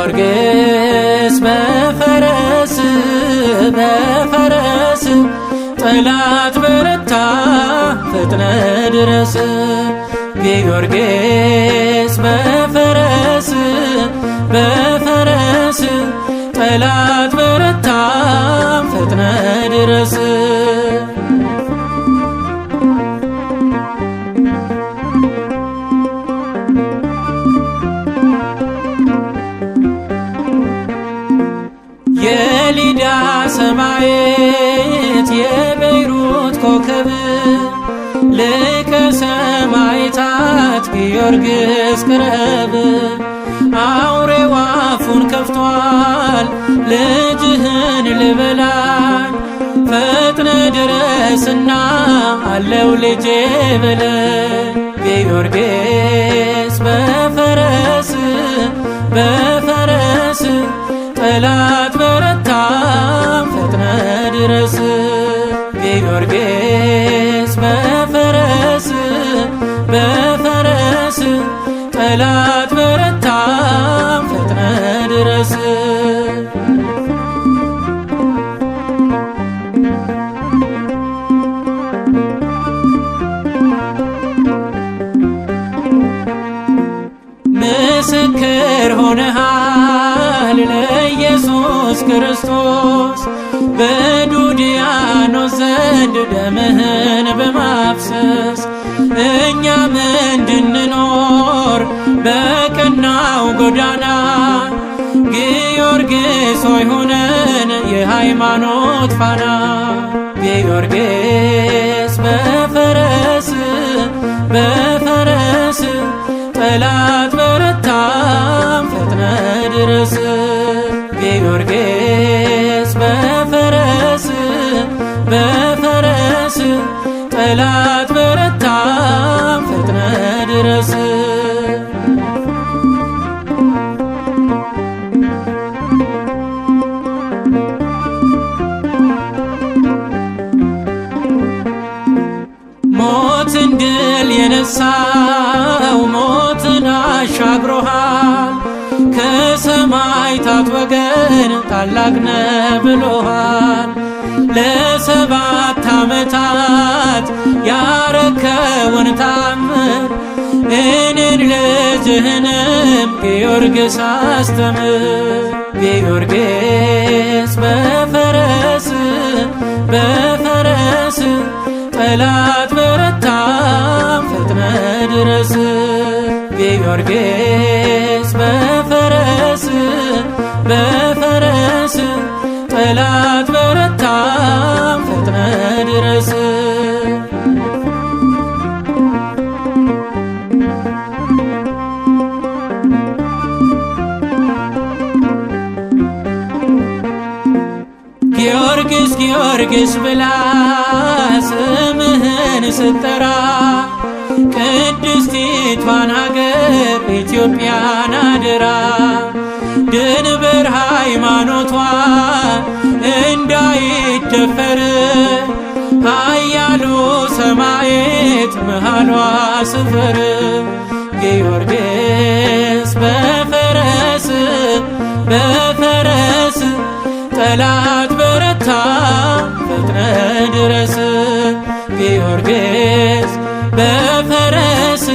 ጊዮርጊስ በፈረስ በፈረስ ጠላት በረታ ፈጥነ ድረስ። ጊዮርጊስ በፈረስ በፈረስ ጠላት በረታ ፈጥነ ድረስ። የሊዳ ሰማዕት የቤይሩት ኮከብ ሊቀ ሰማዕታት ጊዮርጊስ ቅረብ። አውሬው አፉን ከፍቷል ልጅህን ልበላኝ፣ ፈጥነ ድረስና አለው ልጄ በለኝ። ጊዮርጊስ በፈረስ በፈረስ ጠላት በረታ ፈጥነ ድረስ። ጊዮርጊስ በፈረስ በፈረስ ጠላት በረታ ፈጥነ ድረስ። ምስክር ሆነሃል ለኢየሱስ ክርስቶስ በዱድያኖስ ዘንድ ደምህን በማፍሰስ እኛም እንድንኖር በቀናው ጎዳና። ጊዮርጊስ ሆይ ሁነን የሃይማኖት ፋና። ጊዮርጊስ በፈረስ በፈረስ ጠላት በረታ ፈጥነ ድረስ። ጊዮርጊስ በፈረስ በፈረስ ጠላት በረታ ፈጥነ ድረስ። ሞትን ድል የነሳው ሞትን አሻግሮሃል፣ ከሰማዕታት ወገን ታላቅ ነህ ብሎሃል። ለ7 ዓመታት ያረከውን ታምር እኔን ልጅህንም ጊዮርጊስ አስተምር። ጊዮርጊስ በፈረስ በፈረስ ጠላት በረታ ፈጥነ ድረስ። ጊዮርጊስ በፈረስ በፈረስ ጠላት በረታ ፈጥነ ድረስ። ጊዮርጊስ ጊዮርጊስ ብላ ስምህን ስጠራ ቅድስቲቷን ሀገር ኢትዮጵያን አደራ። ድንበር ሃይማኖቷ እንዳይደፈር ኃያሉ ሰማዕት መሃሏ ስፈር። ጊዮርጊስ በፈረስ በፈረስ ጠላት በረታ ፈጥነ ድረስ። ጊዮርጊስ በፈረስ